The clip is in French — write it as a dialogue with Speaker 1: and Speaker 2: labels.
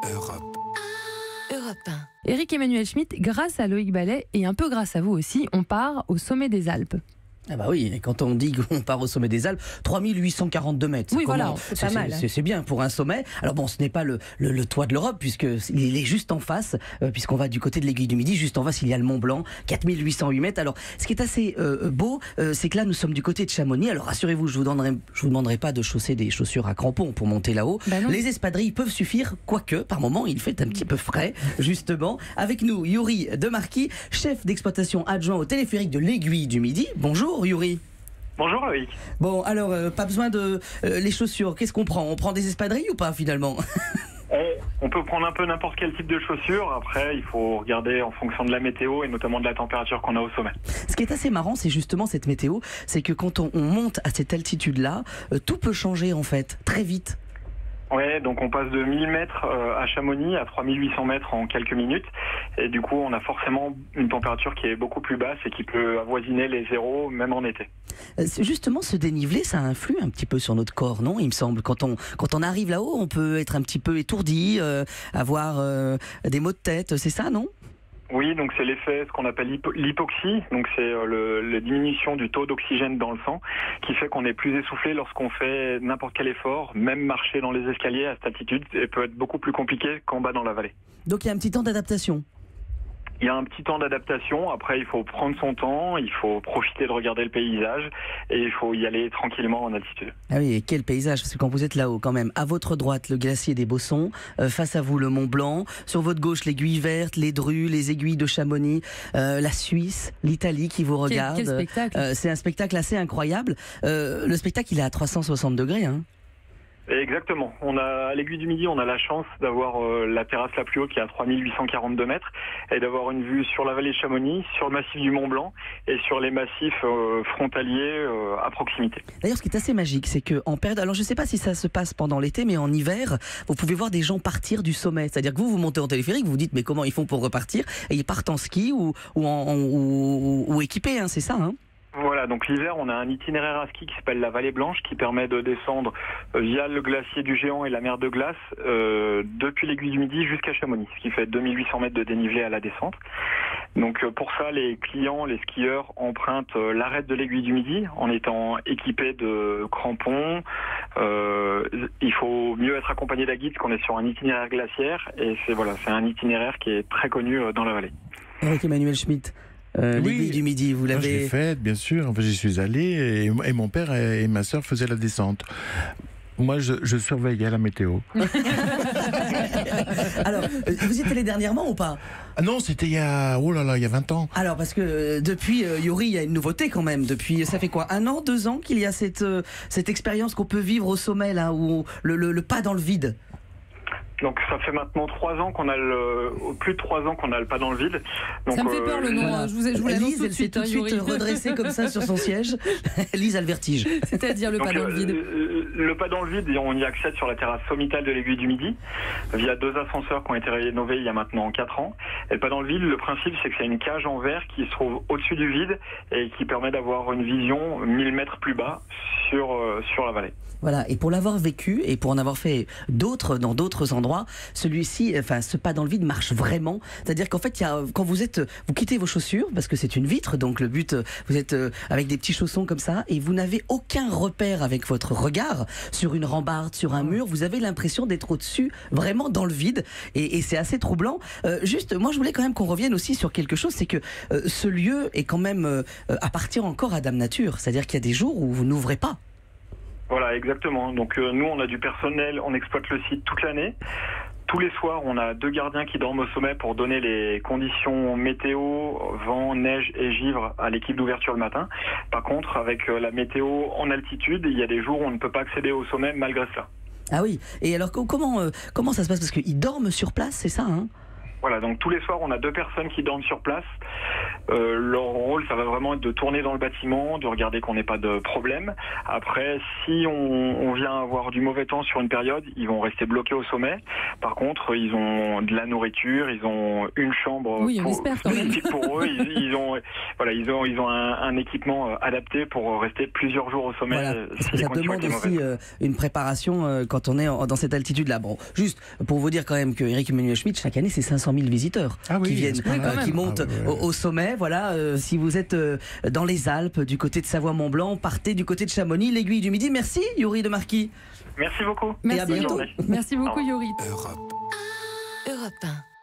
Speaker 1: Europe.
Speaker 2: Europe 1.
Speaker 3: Éric-Emmanuel Schmitt, grâce à Loïc Ballet et un peu grâce à vous aussi, on part au sommet des Alpes.
Speaker 4: Ah bah oui, et quand on dit qu'on part au sommet des Alpes, 3842 mètres.
Speaker 3: Oui, voilà, c'est pas mal.
Speaker 4: C'est bien pour un sommet. Alors bon, ce n'est pas le toit de l'Europe, puisqu'il est juste en face, puisqu'on va du côté de l'Aiguille du Midi, juste en face, il y a le Mont Blanc, 4808 mètres. Alors, ce qui est assez beau, c'est que là, nous sommes du côté de Chamonix. Alors, rassurez-vous, je vous demanderai pas de chausser des chaussures à crampons pour monter là-haut.
Speaker 3: Bah non.
Speaker 4: Les espadrilles peuvent suffire, quoique, par moment, il fait un petit peu frais, justement. Avec nous, Yuri Demarquis, chef d'exploitation adjoint au téléphérique de l'Aiguille du Midi. Bonjour, Yuri.
Speaker 5: Bonjour Loïc.
Speaker 4: Bon, alors, pas besoin de les chaussures. Qu'est-ce qu'on prend ? On prend des espadrilles ou pas, finalement ?
Speaker 5: On peut prendre un peu n'importe quel type de chaussures. Après, il faut regarder en fonction de la météo et notamment de la température qu'on a au sommet.
Speaker 4: Ce qui est assez marrant, c'est justement cette météo. C'est que quand on monte à cette altitude-là, tout peut changer, en fait, très vite.
Speaker 5: Ouais, donc on passe de 1000 mètres à Chamonix à 3800 mètres en quelques minutes. Et du coup, on a forcément une température qui est beaucoup plus basse et qui peut avoisiner les zéros, même en été.
Speaker 4: Justement, ce dénivelé, ça influe un petit peu sur notre corps, non ? Il me semble. Quand on arrive là-haut, on peut être un petit peu étourdi, avoir des maux de tête, c'est ça, non ?
Speaker 5: Oui, donc c'est l'effet, ce qu'on appelle l'hypoxie. Donc c'est la diminution du taux d'oxygène dans le sang qui fait qu'on est plus essoufflé lorsqu'on fait n'importe quel effort. Même marcher dans les escaliers à cette altitude peut être beaucoup plus compliqué qu'en bas dans la vallée.
Speaker 4: Donc il y a un petit temps d'adaptation.
Speaker 5: Il y a un petit temps d'adaptation. Après, il faut prendre son temps, il faut profiter de regarder le paysage et il faut y aller tranquillement en altitude.
Speaker 4: Ah oui, et quel paysage, parce que quand vous êtes là-haut quand même, à votre droite le glacier des Bossons, face à vous le Mont Blanc, sur votre gauche l'Aiguille Verte, les Drues, les aiguilles de Chamonix, la Suisse, l'Italie qui vous regarde.
Speaker 3: Quel spectacle.
Speaker 4: C'est un spectacle assez incroyable. Le spectacle il est à 360 degrés. Hein.
Speaker 5: Exactement. À l'Aiguille du Midi, on a la chance d'avoir la terrasse la plus haute qui est à 3842 mètres et d'avoir une vue sur la vallée de Chamonix, sur le massif du Mont Blanc et sur les massifs frontaliers à proximité.
Speaker 4: D'ailleurs, ce qui est assez magique, c'est qu'en période... Alors, je ne sais pas si ça se passe pendant l'été, mais en hiver, vous pouvez voir des gens partir du sommet. C'est-à-dire que vous montez en téléphérique, vous vous dites, mais comment ils font pour repartir ? Et ils partent en ski ou équipés, hein, c'est ça, hein ?
Speaker 5: Voilà, donc l'hiver, on a un itinéraire à ski qui s'appelle la Vallée Blanche, qui permet de descendre via le glacier du Géant et la mer de glace depuis l'Aiguille du Midi jusqu'à Chamonix, ce qui fait 2800 mètres de dénivelé à la descente. Donc pour ça, les clients, les skieurs empruntent l'arête de l'Aiguille du Midi en étant équipés de crampons. Il faut mieux être accompagné d'un guide parce qu'on est sur un itinéraire glaciaire et c'est un itinéraire qui est très connu dans la vallée.
Speaker 4: Éric-Emmanuel Schmitt. L'Aiguille du Midi, vous l'avez...
Speaker 6: Je l'ai faite, bien sûr. Enfin, j'y suis allé et mon père et ma sœur faisaient la descente. Moi, je surveillais la météo.
Speaker 4: Alors, vous y êtes allé dernièrement ou pas ?
Speaker 6: Ah non, c'était il y a 20 ans.
Speaker 4: Alors, parce que depuis, Yuri, il y a une nouveauté quand même. Depuis, ça fait quoi ? 1 an, 2 ans qu'il y a cette expérience qu'on peut vivre au sommet, là, où le pas dans le vide.
Speaker 5: Donc ça fait maintenant 3 ans qu'on a plus de 3 ans qu'on a le pas dans le vide. Donc,
Speaker 3: ça me fait peur le nom,
Speaker 4: voilà.
Speaker 3: je vous l'annonce
Speaker 4: Lise,
Speaker 3: tout de
Speaker 4: elle s'est
Speaker 3: suite.
Speaker 4: tout de suite redressée comme ça sur son siège. Lise a le vertige.
Speaker 3: C'est-à-dire le pas dans le vide.
Speaker 5: Le pas dans le vide, on y accède sur la terrasse sommitale de l'Aiguille du Midi via 2 ascenseurs qui ont été rénovés il y a maintenant 4 ans. Et le pas dans le vide, le principe c'est que c'est une cage en verre qui se trouve au-dessus du vide et qui permet d'avoir une vision 1000 mètres plus bas sur la vallée.
Speaker 4: Voilà, et pour l'avoir vécu et pour en avoir fait d'autres dans d'autres endroits, celui-ci, enfin ce pas dans le vide marche vraiment. C'est-à-dire qu'en fait, quand vous quittez vos chaussures parce que c'est une vitre, donc le but, vous êtes avec des petits chaussons comme ça et vous n'avez aucun repère avec votre regard sur une rambarde, sur un mur. Vous avez l'impression d'être au-dessus, vraiment dans le vide, et c'est assez troublant. Juste, moi, je voulais quand même qu'on revienne aussi sur quelque chose, c'est que ce lieu est quand même appartient encore à Dame Nature. C'est-à-dire qu'il y a des jours où vous n'ouvrez pas.
Speaker 5: Voilà, exactement. Donc nous, on a du personnel, on exploite le site toute l'année. Tous les soirs, on a 2 gardiens qui dorment au sommet pour donner les conditions météo, vent, neige et givre à l'équipe d'ouverture le matin. Par contre, avec la météo en altitude, il y a des jours où on ne peut pas accéder au sommet malgré cela.
Speaker 4: Ah oui, et alors comment ça se passe ? Parce qu'ils dorment sur place, c'est ça, hein ?
Speaker 5: Voilà, donc tous les soirs, on a 2 personnes qui dorment sur place. Leur rôle, ça va vraiment être de tourner dans le bâtiment, de regarder qu'on n'ait pas de problème. Après, si on vient avoir du mauvais temps sur une période, ils vont rester bloqués au sommet. Par contre, ils ont de la nourriture, ils ont une chambre spécifique pour eux. Ils ont un équipement adapté pour rester plusieurs jours au sommet.
Speaker 4: Voilà, parce que ça demande aussi une préparation quand on est dans cette altitude-là. Bon, juste pour vous dire quand même que Eric Emmanuel Schmitt, chaque année, c'est 500 000 visiteurs qui viennent, qui montent au sommet. Voilà, si vous êtes dans les Alpes, du côté de Savoie-Mont-Blanc, partez du côté de Chamonix, l'Aiguille du Midi. Merci, Yuri de Marquis.
Speaker 5: Merci beaucoup.
Speaker 3: Merci,
Speaker 4: et à bientôt.
Speaker 3: Merci beaucoup, Yuri.
Speaker 1: Europe 1.